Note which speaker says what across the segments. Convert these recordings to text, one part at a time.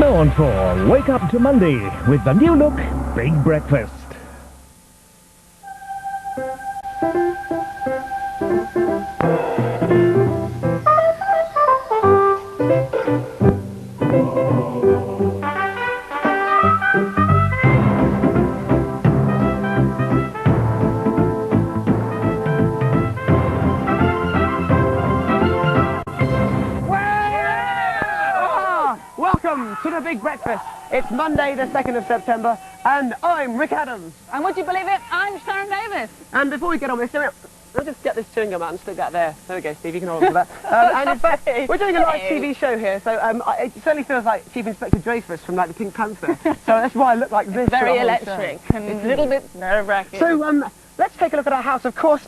Speaker 1: Now on for Wake Up to Monday with the new look Big Breakfast.
Speaker 2: Welcome to the Big Breakfast. It's Monday the 2nd of September and I'm Rick Adams.
Speaker 3: And would you believe it, I'm Sharron Davies.
Speaker 2: And before we get on with this, let's just get this chewing gum out and stick that there. There we go, Steve, you can hold on to that. And in fact, we're doing a live TV show here, so it certainly feels like Chief Inspector Dreyfus from like the Pink Panther. So that's why I look like this.
Speaker 3: It's very electric and a little bit nerve-wracking.
Speaker 2: So let's take a look at our house. Of course,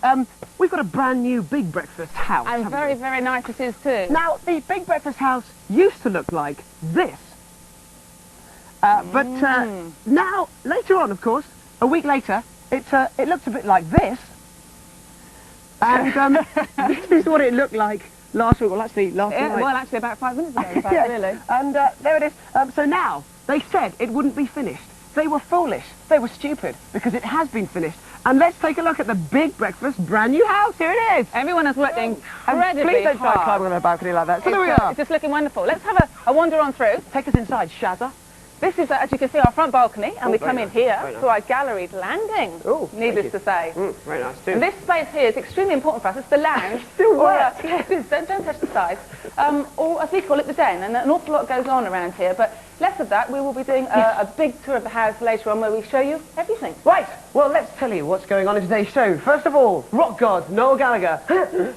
Speaker 2: we've got a brand new Big Breakfast house.
Speaker 3: And very, very nice it is too.
Speaker 2: Now, the Big Breakfast house used to look like this. But now, later on, of course, a week later, it looks a bit like this. And this is what it looked like last week. Well, actually, last night.
Speaker 3: Well, actually, about 5 minutes ago, in fact,
Speaker 2: yes.
Speaker 3: really.
Speaker 2: And there it is. So now, they said it wouldn't be finished. They were foolish. They were stupid, because it has been finished. And let's take a look at the Big Breakfast brand new house. Here it is.
Speaker 3: Everyone has worked incredibly hard.
Speaker 2: Please don't try climbing on a balcony like that. So there we are.
Speaker 3: It's just looking wonderful. Let's have a wander on through.
Speaker 2: Take us inside, Shazza.
Speaker 3: This is, as you can see, our front balcony, and we come in here
Speaker 2: nice.
Speaker 3: to our galleried landing, needless to say.
Speaker 2: Very nice, too.
Speaker 3: And this space here is extremely important for us. It's the lounge.
Speaker 2: Still wet.
Speaker 3: Yes, it is. Don't touch the sides. Or, as we call it, the den. And an awful lot goes on around here. But less of that, we will be doing a big tour of the house later on where we show you everything.
Speaker 2: Right. Well, let's tell you what's going on in today's show. First of all, rock god Noel Gallagher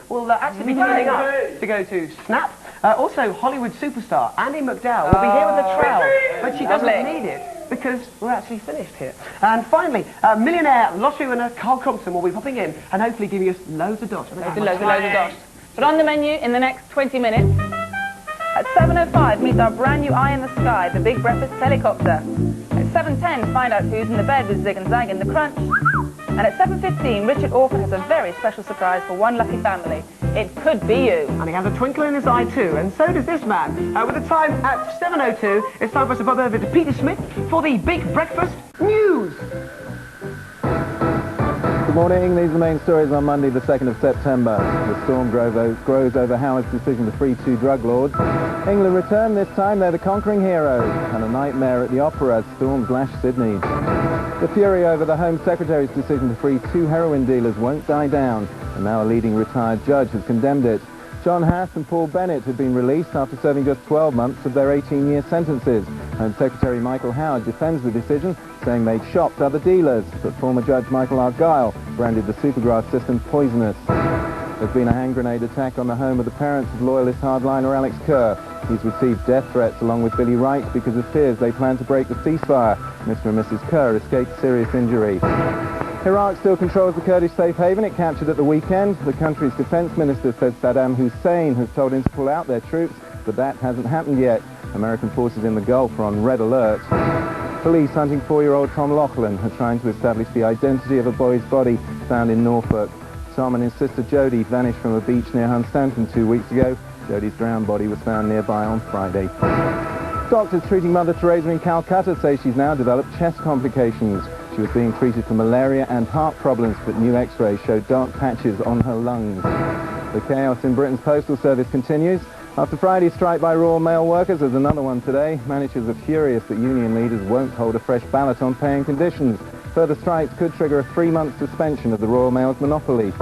Speaker 2: will actually be turning up to go to Snap. Also, Hollywood superstar Andy McDowell will be here with a trowel, but she doesn't need it because we're actually finished here. And finally, millionaire lottery winner Carl Compton will be popping in and hopefully giving us loads of dosh.
Speaker 3: Loads of dosh. But on the menu in the next 20 minutes, at 7:05, meet our brand new Eye in the Sky, the Big Breakfast helicopter. At 7:10, find out who's in the bed with Zig and Zag in the Crunch. And at 7:15, Richard Orford has a very special surprise for one lucky family. It could be you.
Speaker 2: And he has a twinkle in his eye too, and so does this man. With the time at 7:02, it's time for us to bob over to Peter Smith for the Big Breakfast News.
Speaker 4: Good morning. These are the main stories on Monday, the 2nd of September. The storm grows over Howard's decision to free 2 drug lords. England return, this time they're the conquering heroes. And a nightmare at the opera as storms lash Sydney. The fury over the Home Secretary's decision to free 2 heroin dealers won't die down. And now a leading retired judge has condemned it. John Hass and Paul Bennett have been released after serving just 12 months of their 18-year sentences. Home Secretary Michael Howard defends the decision, saying they'd shopped other dealers, but former Judge Michael Argyle branded the Supergrass system poisonous. There's been a hand grenade attack on the home of the parents of loyalist hardliner Alex Kerr. He's received death threats along with Billy Wright because of fears they plan to break the ceasefire. Mr. and Mrs. Kerr escaped serious injury. Iraq still controls the Kurdish safe haven it captured at the weekend. The country's defense minister says Saddam Hussein has told him to pull out their troops, but that hasn't happened yet. American forces in the Gulf are on red alert. Police hunting 4-year-old Tom Laughlin are trying to establish the identity of a boy's body found in Norfolk. Tom and his sister Jodie vanished from a beach near Hunstanton 2 weeks ago. Jodie's drowned body was found nearby on Friday. Doctors treating Mother Teresa in Calcutta say she's now developed chest complications. She was being treated for malaria and heart problems, but new x-rays showed dark patches on her lungs. The chaos in Britain's postal service continues. After Friday's strike by Royal Mail workers, there's another one today. Managers are furious that union leaders won't hold a fresh ballot on pay and conditions. Further strikes could trigger a 3-month suspension of the Royal Mail's monopoly.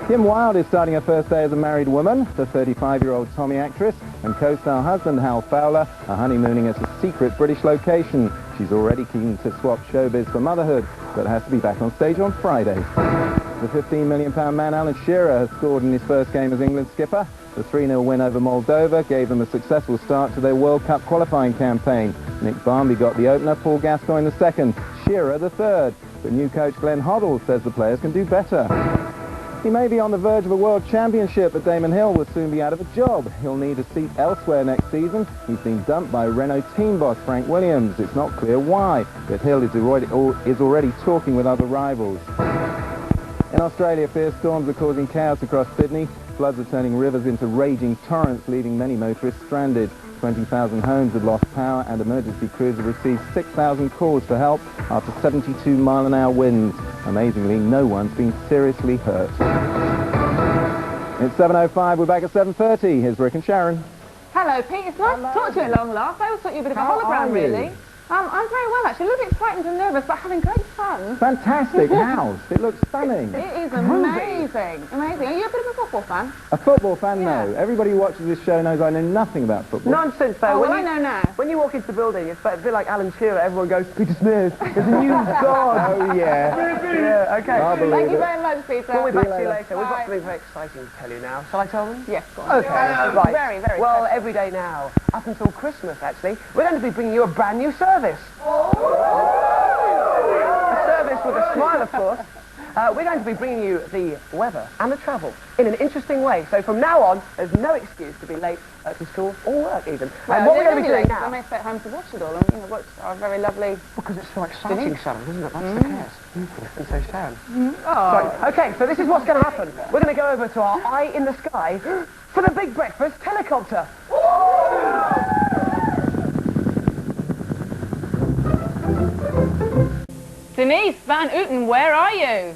Speaker 4: Kim Wilde is starting her first day as a married woman. The 35-year-old Tommy actress and co-star husband Hal Fowler are honeymooning at a secret British location. She's already keen to swap showbiz for motherhood, but has to be back on stage on Friday. The £15 million man Alan Shearer has scored in his first game as England's skipper. The 3-0 win over Moldova gave them a successful start to their World Cup qualifying campaign. Nick Barmby got the opener, Paul Gascoigne the second, Shearer the third. But new coach Glenn Hoddle says the players can do better. He may be on the verge of a world championship, but Damon Hill will soon be out of a job. He'll need a seat elsewhere next season. He's been dumped by Renault team boss Frank Williams. It's not clear why, but Hill is already talking with other rivals. In Australia, fierce storms are causing chaos across Sydney. Floods are turning rivers into raging torrents, leaving many motorists stranded. 20,000 homes have lost power and emergency crews have received 6,000 calls for help after 72-mile-an-hour winds. Amazingly, no one's been seriously hurt. It's 7:05, we're back at 7:30. Here's Rick and Sharon.
Speaker 3: Hello, Pete. It's nice to talk to you at long last. I always thought you were a bit of a hologram, really. I'm very well, actually. A little bit frightened and nervous, but having great fun.
Speaker 4: Fantastic house. It looks stunning.
Speaker 3: It is amazing. Amazing. Are you a bit of a football fan?
Speaker 4: A football fan? No. Everybody who watches this show knows I know nothing about football.
Speaker 2: Nonsense, though.
Speaker 3: Oh, well, I know now.
Speaker 2: When you walk into the building, it's a bit like Alan Shearer. Everyone goes, Peter Smith, there's a new god.
Speaker 4: Oh, yeah.
Speaker 2: Yeah, okay.
Speaker 3: Thank you very much, Peter.
Speaker 2: We'll be back to you later. We've got something very exciting to tell you now. Shall I tell them?
Speaker 3: Yes, go on.
Speaker 2: Okay, right.
Speaker 3: Very, very
Speaker 2: well,
Speaker 3: exciting.
Speaker 2: every day now, up until Christmas, actually, we're going to be bringing you a brand new service. A service with a smile, of course. We're going to be bringing you the weather and the travel in an interesting way. So from now on, there's no excuse to be late to school or work even.
Speaker 3: Well,
Speaker 2: and what we're going to be doing now...
Speaker 3: I may stay at home to watch it all and watch our very lovely...
Speaker 2: Because it's so exciting, Sharon, isn't it? That's the case. And so Sharon.
Speaker 3: Oh.
Speaker 2: Right, okay, so this is what's going to happen. We're going to go over to our eye in the sky for the big breakfast helicopter.
Speaker 3: Denise Van Outen, where are you?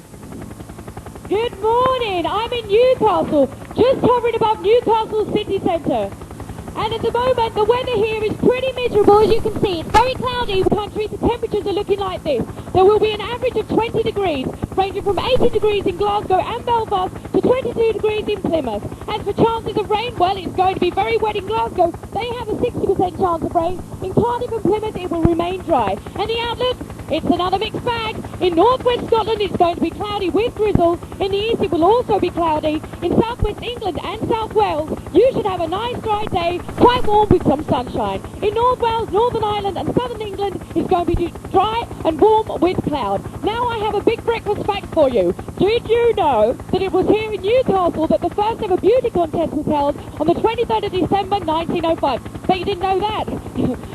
Speaker 5: Good morning, I'm in Newcastle, just hovering above Newcastle city centre. And at the moment, the weather here is pretty miserable, as you can see. It's very cloudy in the country, the temperatures are looking like this. There will be an average of 20 degrees, ranging from 18 degrees in Glasgow and Belfast to 22 degrees in Plymouth. As for chances of rain, well, it's going to be very wet in Glasgow. They have a 60% chance of rain. In Cardiff and Plymouth, it will remain dry. And the outlook? It's another mixed bag. In northwest Scotland, it's going to be cloudy with drizzle. In the east, it will also be cloudy. In southwest England and South Wales, you should have a nice dry day, quite warm with some sunshine. In North Wales, Northern Ireland and Southern England, it's going to be dry and warm with cloud. Now I have a big breakfast fact for you. Did you know that it was here in Newcastle that the first ever beauty contest was held on the 23rd of December 1905? Bet you didn't know that.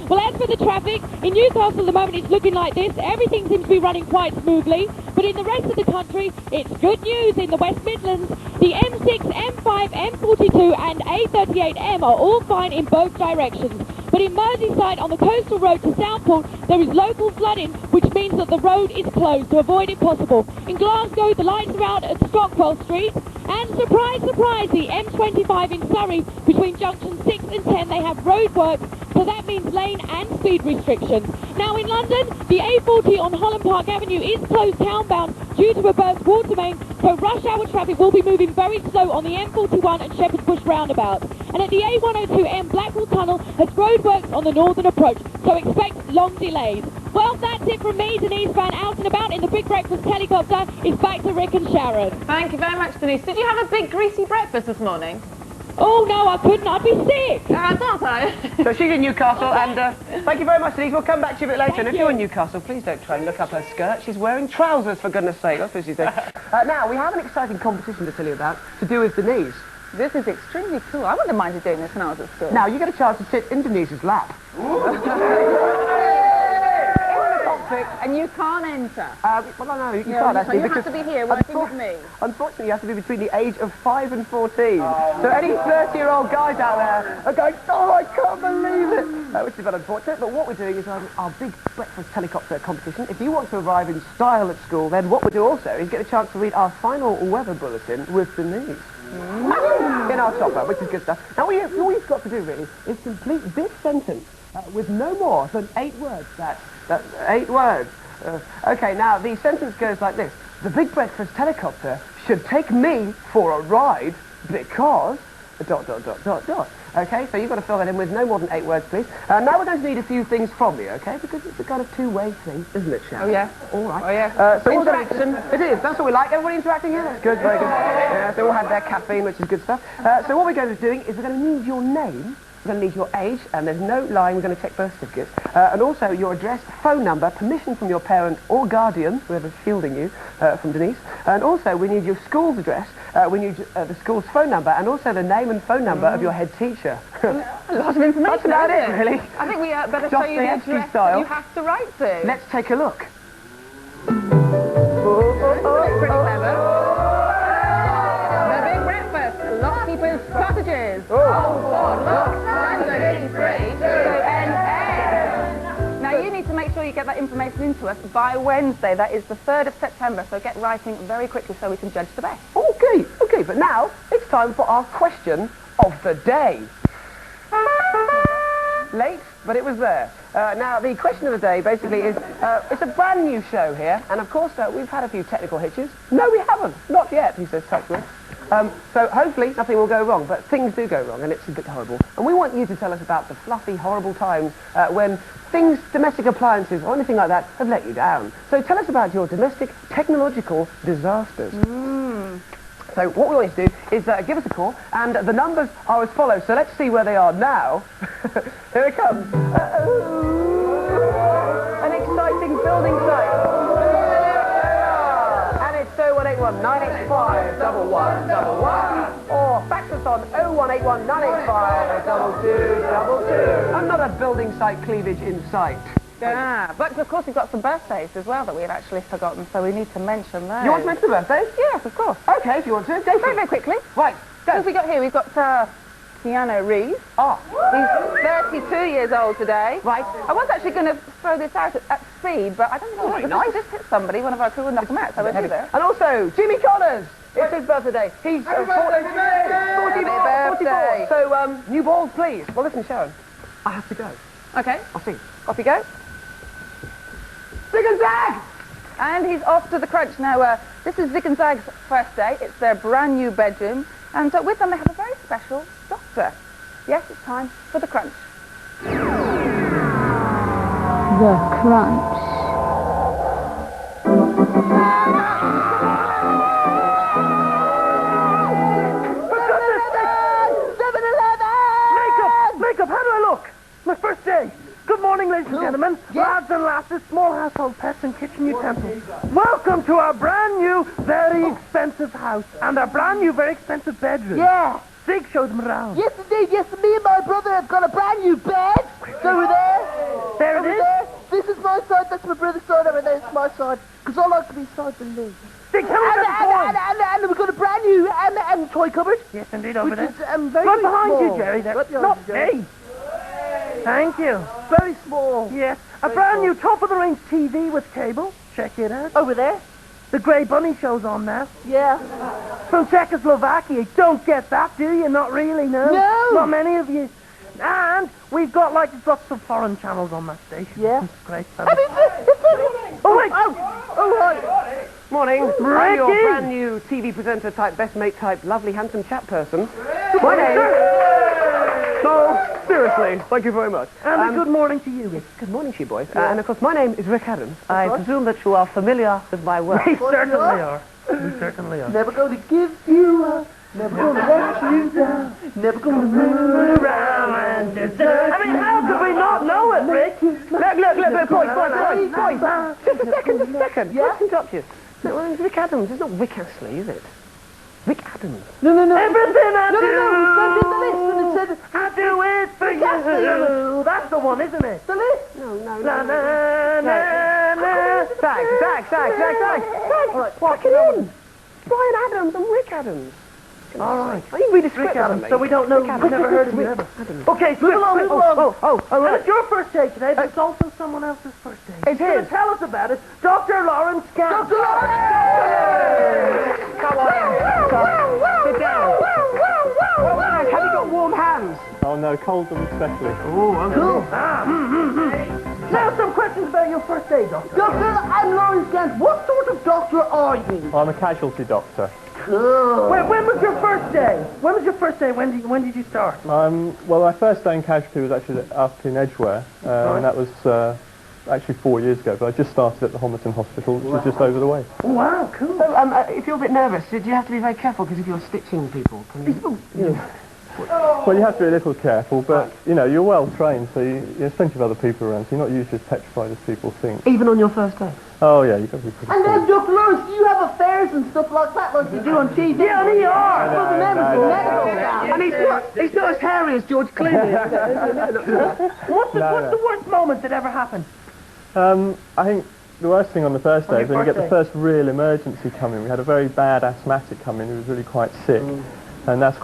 Speaker 5: Well, as for the traffic, in Newcastle at the moment it's looking like this. Everything seems to be running quite smoothly. But in the rest of the country, it's good news in the West Midlands. The M6, M5, M42 and A38M are all fine in both directions. But in Merseyside, on the coastal road to Southport, there is local flooding, which means that the road is closed to avoid it possible. In Glasgow, the lights are out at Stockwell Street. And surprise, surprise, the M25 in Surrey, between junctions 6 and 10, they have roadworks, so that means lane and speed restrictions. Now in London, the A40 on Holland Park Avenue is closed townbound due to a burst water main, so rush hour traffic will be moving very slow on the M41 and Shepherd's Bush roundabout. And at the A102M, Blackwall Tunnel has roadworks on the northern approach, so expect long delays. Well, that's it from me, Denise Van Outen about in the Big Breakfast helicopter. It's back to Rick and Sharon.
Speaker 3: Thank you very much, Denise. Did you have a big greasy breakfast this morning?
Speaker 5: Oh, no, I couldn't. I'd be sick.
Speaker 3: Don't I?
Speaker 2: So she's in Newcastle, and thank you very much, Denise. We'll come back to you a bit later. And if you're in Newcastle, please don't try and look up her skirt. She's wearing trousers, for goodness sake. That's what she's doing. Now, we have an exciting competition to tell you about, to do with Denise.
Speaker 3: This is extremely cool. I wouldn't have minded doing this when I was at school.
Speaker 2: Now, you get a chance to sit in Denise's lap.
Speaker 3: And you can't enter.
Speaker 2: Well, no, you can't actually.
Speaker 3: You have to be here working with me.
Speaker 2: Unfortunately, you have to be between the age of 5 and 14. So any 30-year-old guys out there are going, oh, I can't believe it. Which is a bit unfortunate, but what we're doing is our big breakfast helicopter competition. If you want to arrive in style at school, then what we'll do also is get a chance to read our final weather bulletin with Denise. In our chopper, which is good stuff. Now, all you've got to do, really, is complete this sentence with no more than 8 words. That's 8 words. Okay, now, the sentence goes like this. The Big Breakfast helicopter should take me for a ride because... ... Okay, so you've got to fill that in with no more than 8 words, please. Now we're going to need a few things from you, okay? Because it's a kind of two-way thing, isn't it, Sharon?
Speaker 3: Oh, yeah.
Speaker 2: All right.
Speaker 3: Oh, yeah.
Speaker 2: So interaction. It is. That's what we like. Everybody interacting here? That's good. Very good. Yeah, they all have their caffeine, which is good stuff. So what we're going to be doing is we're going to need your name. We're going to need your age, and there's no lying. We're going to check birth certificates. And also your address, phone number, permission from your parent or guardian, whoever's shielding you from Denise. And also we need your school's address. We need the school's phone number, and also the name and phone number of your head teacher.
Speaker 3: A lot of information.
Speaker 2: That's about it, really.
Speaker 3: I think we better show you the address that you have to write to.
Speaker 2: Let's take a look.
Speaker 3: Pretty clever. The Big Breakfast, Lockkeeper's Cottages. Oh, Lock 183. you get that information into us by Wednesday. That is the 3rd of September, so get writing very quickly so we can judge the best.
Speaker 2: Okay, but now it's time for our question of the day. Late, but it was there. Now, the question of the day basically is, it's a brand new show here, and of course we've had a few technical hitches. No, we haven't. Not yet, he says, touch wood. So hopefully nothing will go wrong, but things do go wrong, and it's a bit horrible. And we want you to tell us about the fluffy, horrible times when things, domestic appliances or anything like that, have let you down. So tell us about your domestic technological disasters. So what we want you to do is give us a call, and the numbers are as follows. So let's see where they are now. Here it comes. An exciting building site. And it's 0181 985 1111, or fax us on 0181 985 2222. Another building site cleavage in sight.
Speaker 3: Yeah, but of course we've got some birthdays as well that we've actually forgotten, so we need to mention those.
Speaker 2: You want to mention the birthdays?
Speaker 3: Yes, of course.
Speaker 2: Okay, if you want to. Go for
Speaker 3: Very,
Speaker 2: it.
Speaker 3: very quickly.
Speaker 2: Right,
Speaker 3: Who
Speaker 2: go.
Speaker 3: have we got here? We've got Keanu Reeves.
Speaker 2: Ah,
Speaker 3: He's 32 years old today.
Speaker 2: right.
Speaker 3: I was actually going to throw this out at speed, but I don't think
Speaker 2: very
Speaker 3: it
Speaker 2: nice.
Speaker 3: just hit somebody. One of our crew will knock him out, so we'll do there.
Speaker 2: And also, Jimmy Connors. It's his birthday. He's 44. So, new balls, please. Well, listen, Sharon. I have to go.
Speaker 3: Okay,
Speaker 2: I'll see.
Speaker 3: off you go.
Speaker 2: Zig and Zag!
Speaker 3: And he's off to the crunch. Now, this is Zig and Zag's first day. It's their brand new bedroom. And with them, they have a very special doctor. Yes, it's time for the crunch.
Speaker 5: The crunch.
Speaker 1: Makeup, how do I look? My first day. Good morning, ladies and gentlemen, lads and lasses, small household pets and kitchen utensils. Welcome to our brand new, very expensive house and our brand new, very expensive bedroom.
Speaker 6: Yeah.
Speaker 1: Zig showed them around.
Speaker 6: Yes, indeed. Yes, me and my brother have got a brand new bed. It's over there.
Speaker 1: There
Speaker 6: Over
Speaker 1: it is.
Speaker 6: there. This is my side. That's my brother's side. Over there is my side. Because I like to be side the lead.
Speaker 1: Zig, tell me about the toy.
Speaker 6: And we've got a brand new toy cupboard.
Speaker 1: Yes, indeed, over
Speaker 6: Which
Speaker 1: there.
Speaker 6: is very,
Speaker 1: Right
Speaker 6: very
Speaker 1: behind
Speaker 6: small.
Speaker 1: you, Jerry. There.
Speaker 6: Right behind
Speaker 1: Not
Speaker 6: you, Jerry.
Speaker 1: me. Thank you.
Speaker 6: Very small.
Speaker 1: Yes, a brand new top-of-the-range TV with cable. Check it out.
Speaker 6: Over there.
Speaker 1: The Grey Bunny show's on now.
Speaker 6: Yeah.
Speaker 1: From Czechoslovakia. Don't get that, do you? Not really, no.
Speaker 6: No.
Speaker 1: Not many of you. And we've got lots of foreign channels on that station.
Speaker 6: Yeah.
Speaker 1: It's great.
Speaker 6: I mean,
Speaker 1: Oh, wait.
Speaker 6: oh, right.
Speaker 2: Morning. I'm
Speaker 1: Ricky!
Speaker 2: your brand new TV presenter type, best mate type, lovely, handsome chap person. My name... So, seriously, thank you very much.
Speaker 1: And a good morning to you.
Speaker 2: Good morning to you, boys. And of course, my name is Rick Adams. I presume that you are familiar with my work.
Speaker 1: We certainly are. We certainly are.
Speaker 6: Never gonna give you up. Never gonna let you down. Never gonna move around and desert.
Speaker 1: I mean, how could we not know it, Rick?
Speaker 2: Look, boys. Just a second.
Speaker 6: Yeah?
Speaker 2: Let's interrupt you. No, well, it's Rick Adams. It's not Rick Astley, is it? Rick Adams.
Speaker 6: No.
Speaker 1: Everything I do,
Speaker 6: No, it's the list. And it said
Speaker 1: I do it for you. That's the one, isn't it?
Speaker 6: the list.
Speaker 2: No.
Speaker 1: Na, na, na, na.
Speaker 2: Zag. What? Get in. Brian Adams and Rick Adams.
Speaker 1: All right.
Speaker 2: Are you read a script
Speaker 1: Rick
Speaker 2: out
Speaker 1: Adams.
Speaker 2: of me?
Speaker 1: So we don't know.
Speaker 2: Rick
Speaker 1: We've
Speaker 2: Adams.
Speaker 1: never heard of you ever. Okay,
Speaker 6: Move along.
Speaker 2: Oh,
Speaker 1: And
Speaker 2: right.
Speaker 1: it's your first day today, but it's also someone else's first day.
Speaker 2: It's
Speaker 1: Gonna
Speaker 2: his.
Speaker 1: tell us about it, Dr. Lawrence Scant.
Speaker 2: Come on in. Sit down. Have you got warm hands?
Speaker 7: Oh no, cold them especially.
Speaker 1: Cool. Now some questions about your first day, Doctor.
Speaker 6: Doctor, I'm Lawrence Gant. What sort of doctor are you?
Speaker 7: I'm a casualty doctor.
Speaker 1: When was your first day? When was your first day? When did you start?
Speaker 7: Well, my first day in casualty was actually up in Edgware, and that was actually 4 years ago, but I just started at the Homerton Hospital, which is just over the way.
Speaker 1: Oh, wow, cool.
Speaker 2: So, if you're a bit nervous, do you have to be very careful? Because if you're stitching people, can you...
Speaker 7: Well, you have to be a little careful, but, you know, you're well trained, so there's plenty of other people around, so you're not usually as petrified as people think.
Speaker 2: Even on your first day?
Speaker 7: Oh, yeah, you've got to be pretty
Speaker 6: And
Speaker 7: cool.
Speaker 6: then, Dr. Lawrence, do you have affairs and stuff like that, like you do on TV?
Speaker 1: Yeah, on ER.
Speaker 6: Well, the members
Speaker 7: no,
Speaker 6: of medical staff.
Speaker 2: And he's not as hairy as George Clooney.
Speaker 1: What's the worst moment that ever happened?
Speaker 7: I think the worst thing on the first day is when you get the first real emergency coming. We had a very bad asthmatic come in who was really quite sick, and that's